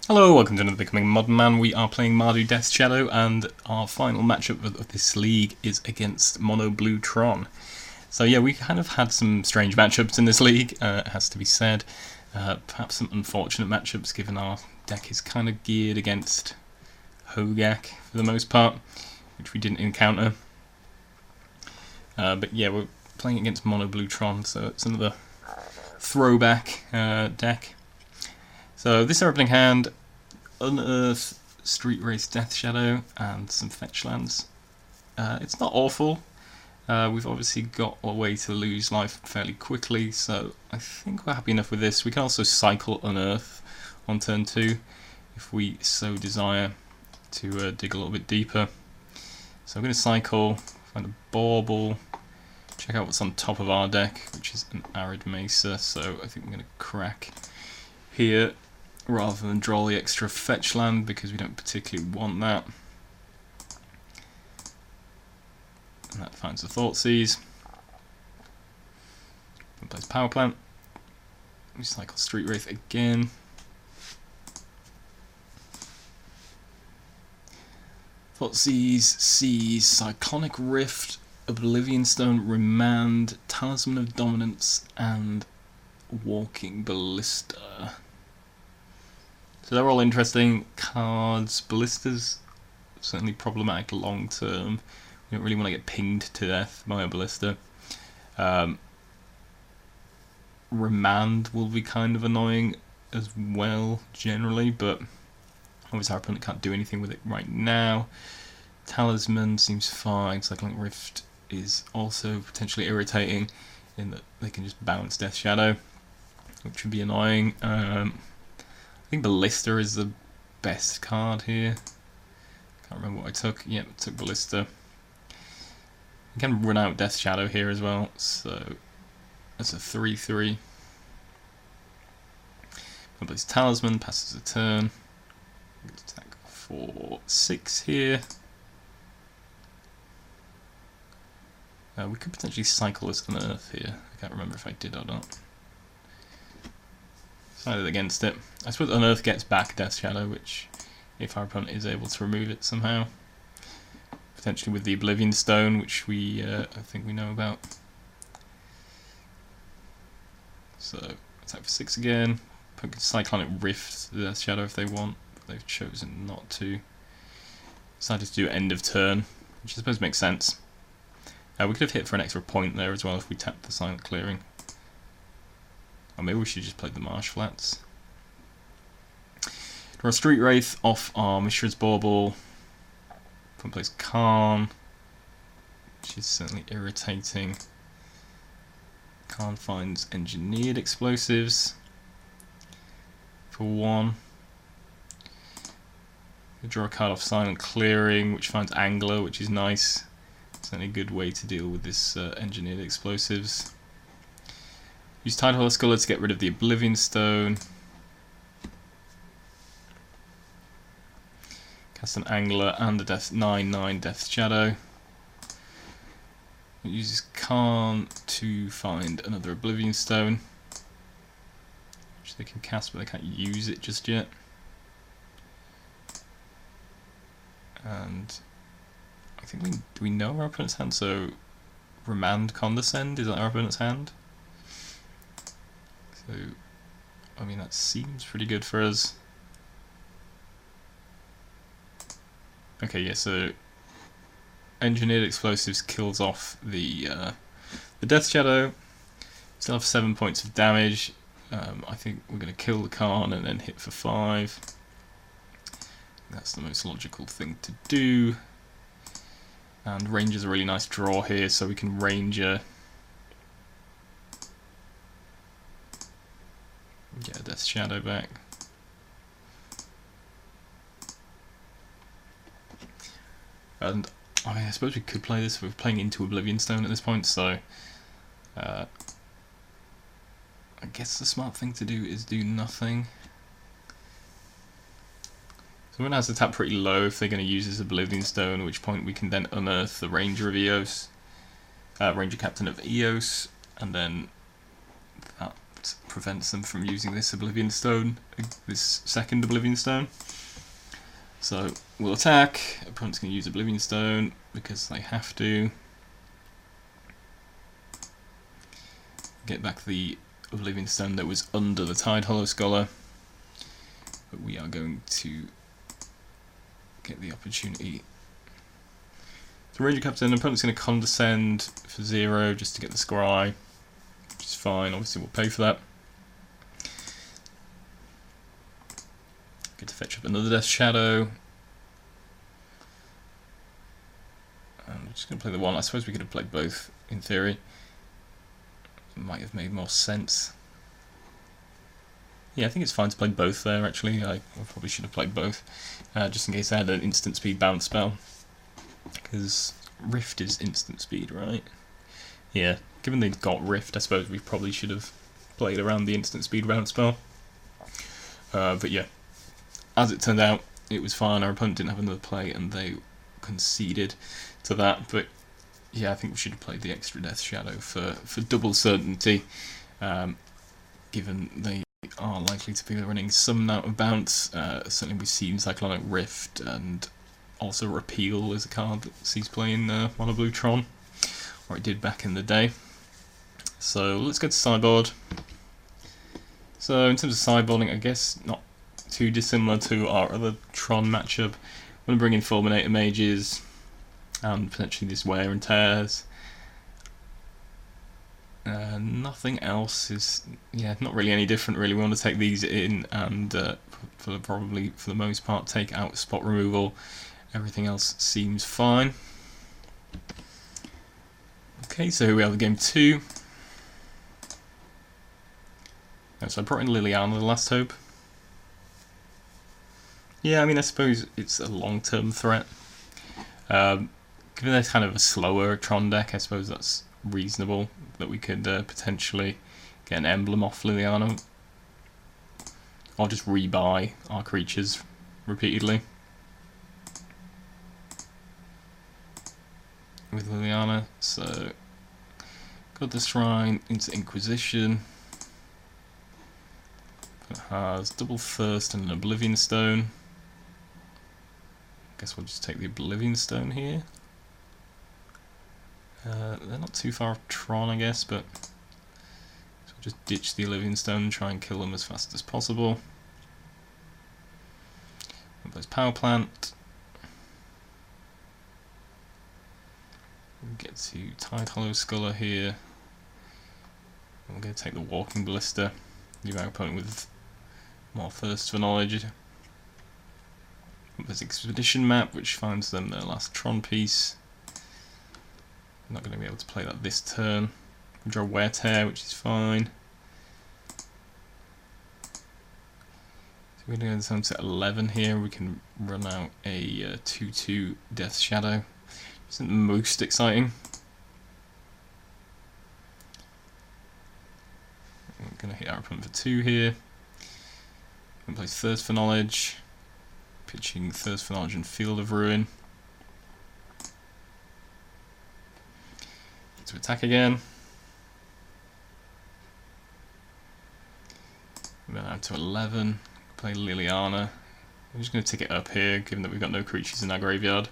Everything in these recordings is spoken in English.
Hello, welcome to another Becoming Modern Man. We are playing Mardu Death's Shadow, and our final matchup of this league is against Mono Blue Tron. So yeah, we kind of had some strange matchups in this league, it has to be said. Perhaps some unfortunate matchups given our deck is kind of geared against Hogak for the most part, which we didn't encounter. But yeah, we're playing against Mono Blue Tron, so it's another throwback deck. So this is our opening hand: Unearth, Street Race Death Shadow, and some fetch lands. It's not awful. We've obviously got a way to lose life fairly quickly, so I think we're happy enough with this. We can also cycle Unearth on turn 2 if we so desire to dig a little bit deeper. So I'm going to cycle, find a bauble, check out what's on top of our deck, which is an Arid Mesa, so I think we're going to crack here rather than draw the extra fetch land because we don't particularly want that. And that finds the Thoughtseize. And plays Power Plant. We cycle Street Wraith again. Thoughtseize, Seize, Cyclonic Rift, Oblivion Stone, Remand, Talisman of Dominance, and Walking Ballista. So they're all interesting cards. Ballista's certainly problematic long term. We don't really want to get pinged to death by a ballista. Remand will be kind of annoying as well generally, but obviously our opponent can't do anything with it right now. Talisman seems fine. Cycling Rift is also potentially irritating in that they can just bounce Death Shadow, which would be annoying. I think Ballista is the best card here. Can't remember what I took. Yep, I took Ballista. You can run out Death Shadow here as well, so that's a 3/3. Plays Talisman, passes a turn. Attack for 6 here. We could potentially cycle this Unearth here. I can't remember if I did or not. Decided against it. I suppose Unearth gets back Death Shadow, which, if our opponent is able to remove it somehow, potentially with the Oblivion Stone, which we I think we know about. So attack for 6 again. Poke Cyclonic Rift the Death Shadow if they want, but they've chosen not to. Decided to do end of turn, which I suppose makes sense. We could have hit for an extra point there as well if we tapped the Silent Clearing. Or maybe we should just play the Marsh Flats. Draw a Street Wraith off our Mishra's Bauble. From plays Khan, which is certainly irritating. Khan finds Engineered Explosives for 1. We draw a card off Silent Clearing, which finds Angler, which is nice. Certainly a good way to deal with this Engineered Explosives. Use Tidehollow Sculler to get rid of the Oblivion Stone. Cast an Angler and a 9/9 Death Shadow. It uses Khan to find another Oblivion Stone, which they can cast but they can't use it just yet. And I think do we know our opponent's hand? So Remand Condescend, is that our opponent's hand? So, I mean, that seems pretty good for us. Okay, yeah, so Engineered Explosives kills off the Death Shadow. Still have 7 points of damage. I think we're going to kill the Khan and then hit for 5. That's the most logical thing to do. And Ranger's a really nice draw here, so we can Ranger. Get a Death Shadow back. And I mean, I suppose we could play this. We're playing into Oblivion Stone at this point, so I guess the smart thing to do is do nothing. Someone has to tap pretty low if they're going to use this Oblivion Stone, at which point we can then unearth the Ranger of Eos, Ranger Captain of Eos, and then that that prevents them from using this Oblivion Stone, this second Oblivion Stone. So we'll attack, opponent's going to use Oblivion Stone because they have to. Get back the Oblivion Stone that was under the Tide Hollow Scholar. But we are going to get the opportunity to Ranger Captain. The opponent's going to condescend for 0 just to get the Scry, which is fine, obviously we'll pay for that. Get to fetch up another Death Shadow. And I'm just going to play the one. I suppose we could have played both in theory. It might have made more sense. Yeah, I think it's fine to play both there actually. I probably should have played both, just in case I had an instant speed bounce spell. Because Rift is instant speed, right? Yeah, given they've got Rift, I suppose we probably should have played around the instant speed bounce spell. But yeah, as it turned out, it was fine. Our opponent didn't have another play and they conceded to that. But yeah, I think we should have played the extra Death Shadow for double certainty, given they are likely to be running some amount of bounce. Certainly we've seen Cyclonic Rift, and also Repeal is a card that sees play in Mono Blue Tron, or it did back in the day. So let's go to sideboard. So in terms of sideboarding, I guess not too dissimilar to our other Tron matchup. I'm going to bring in Fulminator Mages, and potentially this Wear and Tears. Nothing else is, yeah, not really any different really. We want to take these in and probably for the most part take out spot removal. Everything else seems fine. Okay, so here we have game 2. So I brought in Liliana, the Last Hope. Yeah, I mean, I suppose it's a long-term threat. Given that's kind of a slower Tron deck, I suppose that's reasonable that we could potentially get an emblem off Liliana, or just rebuy our creatures repeatedly with Liliana. So got the Shrine into Inquisition. It has double Thirst and an Oblivion Stone. Guess we'll just take the Oblivion Stone here. They're not too far off Tron, I guess, but so we'll just ditch the Oblivion Stone and try and kill them as fast as possible. There's Power Plant. We'll get to Tide Hollow Scholar here. We're going to take the Walking Ballista, leave our opponent with more Thirst for Knowledge. There's Expedition Map, which finds them their last Tron piece. I'm not going to be able to play that this turn. We draw Wear Tear, which is fine. So we're going to go down to 11 here. We can run out a 2/2 Death Shadow. Isn't the most exciting. We're going to hit our opponent for 2 here. We're going to play Thirst for Knowledge. Pitching Thirst for Knowledge and Field of Ruin. To attack again. We're then out to 11. Play Liliana. I'm just going to tick it up here, given that we've got no creatures in our graveyard.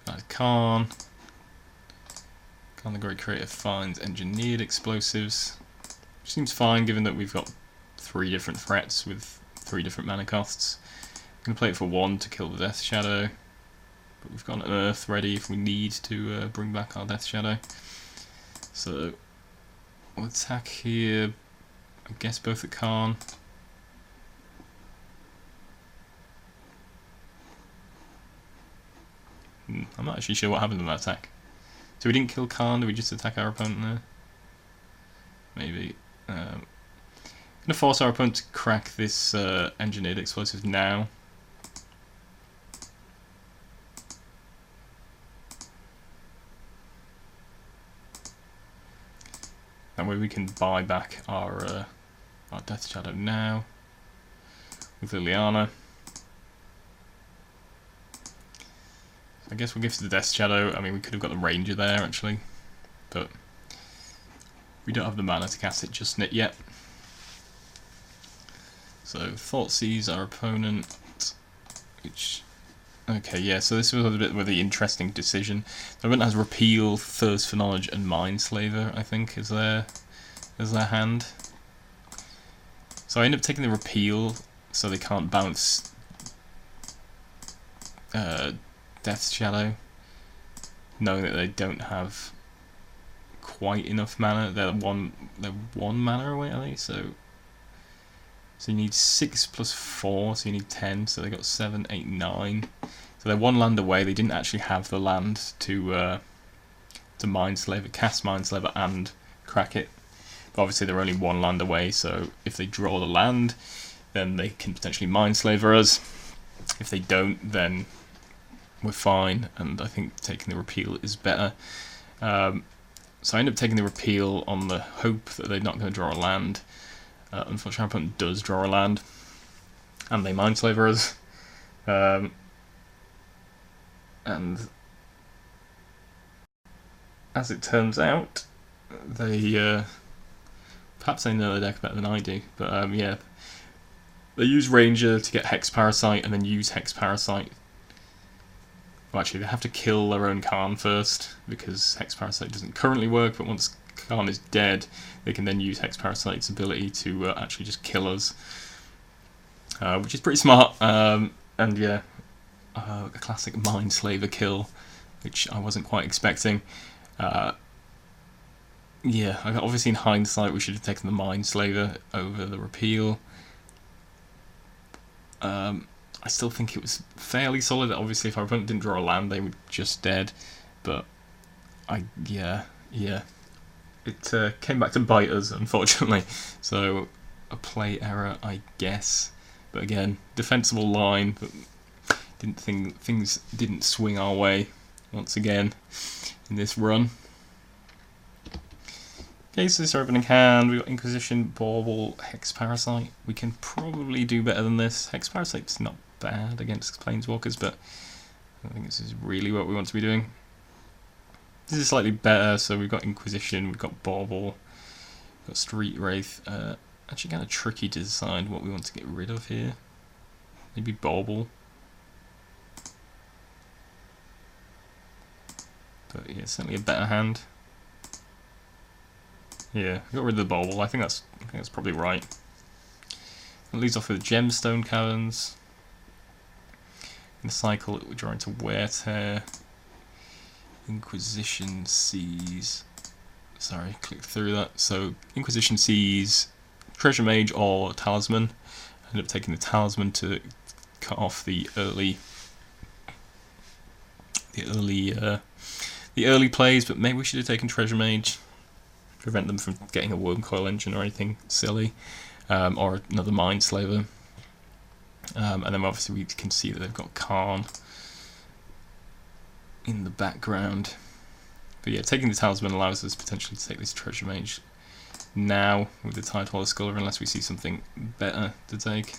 That's Khan. Khan the Great Creator finds Engineered Explosives. Which seems fine, given that we've got 3 different threats with 3 different mana costs. I'm going to play it for 1 to kill the Death Shadow, but we've got an Earth ready if we need to bring back our Death Shadow. So we'll attack here, I guess both at Khan. I'm not actually sure what happened in that attack. So we didn't kill Khan, did we just attack our opponent there? Maybe. I'm going to force our opponent to crack this Engineered Explosive now. That way we can buy back our Death Shadow now with Liliana. So I guess we'll give to the Death Shadow. I mean, we could have got the Ranger there, actually. But we don't have the mana to cast it just yet. So, Thoughtseize our opponent, which... Okay, yeah, so this was a bit of the interesting decision. The opponent has Repeal, Thirst for Knowledge, and Mindslaver, I think, is their hand. So I end up taking the Repeal, so they can't bounce Death Shadow, knowing that they don't have quite enough mana. They're one mana away, are they? So you need 6 plus 4, so you need 10. So they got 7, 8, 9. So they're one land away. They didn't actually have the land to Mindslaver, cast Mindslaver, and crack it. But obviously they're only one land away. So if they draw the land, then they can potentially Mindslaver us. If they don't, then we're fine. And I think taking the Repeal is better. So I end up taking the Repeal on the hope that they're not going to draw a land. Unfortunately, our opponent does draw a land, and they Mindslaver us. And as it turns out, they perhaps they know the deck better than I do, but yeah, they use Ranger to get Hex Parasite, and then use Hex Parasite. Well, actually, they have to kill their own Khan first, because Hex Parasite doesn't currently work, but once Khan is dead, they can then use Hex Parasite's ability to actually just kill us, which is pretty smart. And yeah, a classic Mindslaver kill, which I wasn't quite expecting. Yeah, obviously in hindsight we should have taken the Mindslaver over the Repeal. I still think it was fairly solid. Obviously, if our opponent didn't draw a land, they were just dead. But yeah, it came back to bite us, unfortunately. So a play error, I guess. But again, defensible line, but things didn't swing our way once again in this run. Okay, so this is our opening hand. We've got Inquisition, Bauble, Hex Parasite. We can probably do better than this. Hex Parasite's not bad against Planeswalkers, but I don't think this is really what we want to be doing. This is slightly better, so we've got Inquisition, we've got Bauble, we've got Street Wraith. Actually kind of tricky to decide what we want to get rid of here. Maybe Bauble. But yeah, certainly a better hand. Yeah, got rid of the Bauble. I think that's probably right. It leads off with Gemstone Caverns. In the cycle, we're drawing to Wear Tear. Inquisition Seas. Sorry, clicked through that. So Inquisition Seas, Treasure Mage or Talisman. I ended up taking the Talisman to cut off the early plays, but maybe we should have taken Treasure Mage. Prevent them from getting a Wormcoil Engine or anything silly, or another Mindslaver. And then obviously we can see that they've got Khan in the background. But yeah, taking the Talisman allows us potentially to take this Treasure Mage now with the Tidewalker Sculler, unless we see something better to take.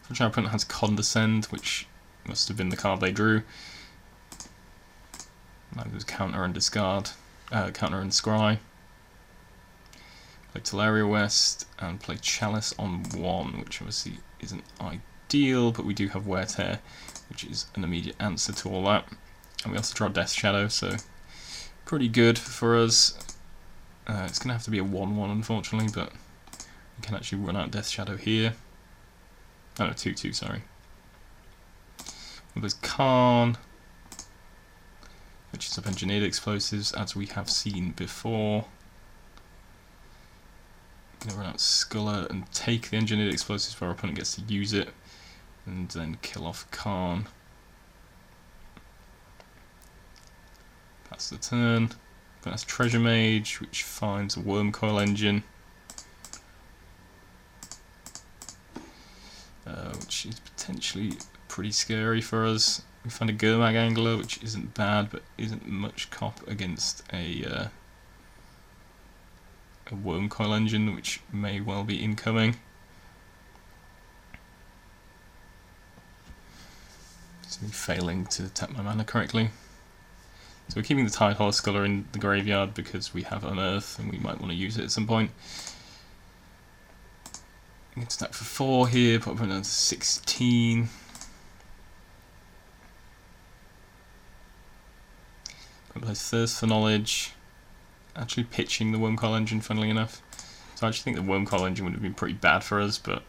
Which our opponent has Condescend, which must have been the card they drew. Now there's counter and discard, counter and scry. Play Teleria West and play Chalice on 1, which obviously isn't ideal, but we do have Wear Tear, which is an immediate answer to all that. And we also draw Death Shadow, so pretty good for us. It's going to have to be a 1-1, unfortunately, but we can actually run out Death Shadow here. Oh no, 2-2, sorry. Well, there's Khan, which is up Engineered Explosives, as we have seen before. Going to run out Sculler and take the Engineered Explosives before our opponent gets to use it, and then kill off Khan. That's the turn. But that's Treasure Mage, which finds a Wormcoil Engine, which is potentially pretty scary for us. We find a Gurmag Angler, which isn't bad, but isn't much cop against a Wormcoil Engine, which may well be incoming. It's me failing to tap my mana correctly. So we're keeping the Tide Horse Sculler in the graveyard because we have Unearth and we might want to use it at some point. We can stack for 4 here, put up another 16. Place Thirst for Knowledge. Actually pitching the Wormcoil Engine, funnily enough. So I actually think the Wormcoil Engine would have been pretty bad for us, but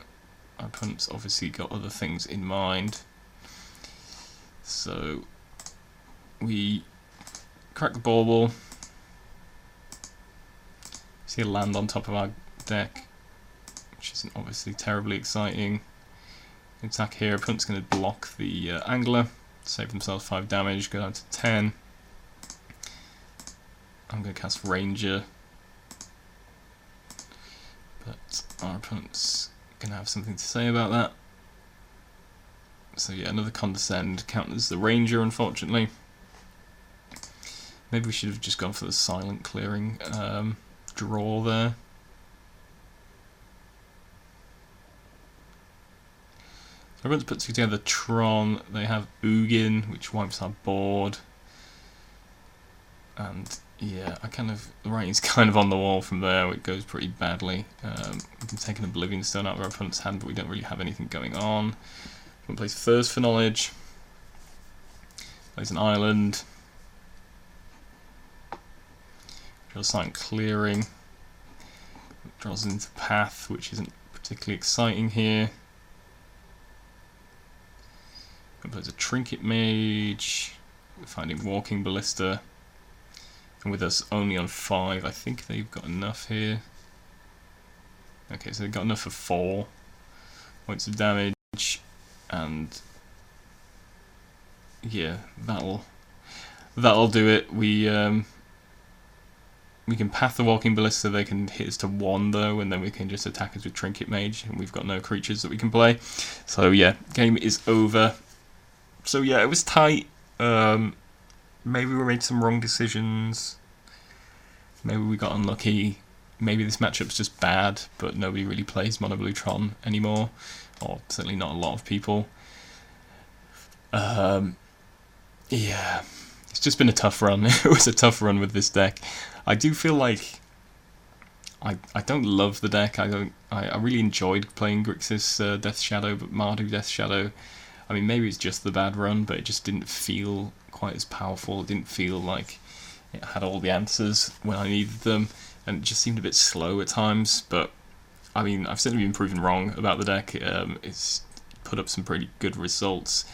our opponent's obviously got other things in mind. So we crack the Bauble. See a land on top of our deck, which isn't obviously terribly exciting. Attack here, opponent's going to block the Angler, save themselves 5 damage, go down to 10. I'm going to cast Ranger, but our opponent's going to have something to say about that. So yeah, another Condescend counters the Ranger, unfortunately. Maybe we should have just gone for the Silent Clearing draw there. So I'm going to put together Tron. They have Ugin, which wipes our board. And yeah, the writing's kind of on the wall from there. It goes pretty badly. We can take an Oblivion Stone out of our opponent's hand, but we don't really have anything going on. We can place Thirst for Knowledge. Plays an Island. Draws Silent Clearing. Draws into Path, which isn't particularly exciting here. We plays a Trinket Mage. We're finding Walking Ballista. And with us only on 5, I think they've got enough here. Okay, so they've got enough for 4 points of damage, and yeah, that'll do it. We can path the Walking Ballista. They can hit us to 1 though, and then we can just attack us with Trinket Mage, and we've got no creatures that we can play. So yeah, game is over. So yeah, it was tight. Maybe we made some wrong decisions. Maybe we got unlucky. Maybe this matchup's just bad, but nobody really plays Mono Blue Tron anymore, or certainly not a lot of people. Yeah, it's just been a tough run. It was a tough run with this deck. I do feel like I don't love the deck. I really enjoyed playing Grixis Death Shadow, but Mardu Death Shadow, I mean, maybe it's just the bad run, but it just didn't feel quite as powerful. It didn't feel like it had all the answers when I needed them, and it just seemed a bit slow at times. But I mean, I've certainly been proven wrong about the deck. It's put up some pretty good results,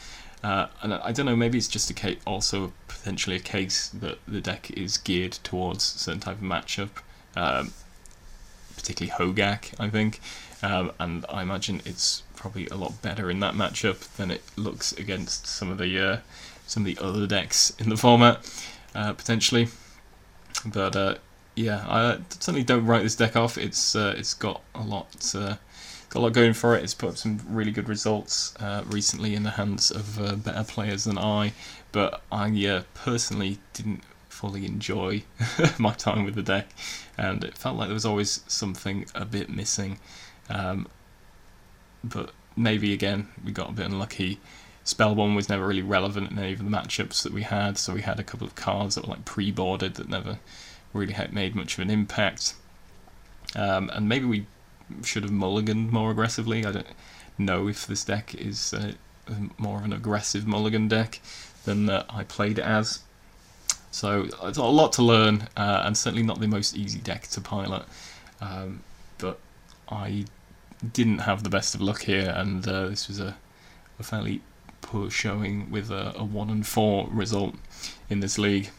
and I don't know, maybe it's just also potentially a case that the deck is geared towards a certain type of matchup, particularly Hogak, I think, and I imagine it's probably a lot better in that matchup than it looks against some of the other decks in the format, potentially. But yeah, I certainly don't write this deck off. It's got a lot going for it. It's put up some really good results recently in the hands of better players than I. But I personally didn't fully enjoy my time with the deck, and it felt like there was always something a bit missing. But maybe again we got a bit unlucky. Spellbomb was never really relevant in any of the matchups that we had, so we had a couple of cards that were like pre-boarded that never really had made much of an impact. And maybe we should have mulliganed more aggressively. I don't know if this deck is more of an aggressive mulligan deck than I played it as. So it's a lot to learn, and certainly not the most easy deck to pilot. But I didn't have the best of luck here, and this was a fairly poor showing with a 1-4 result in this league.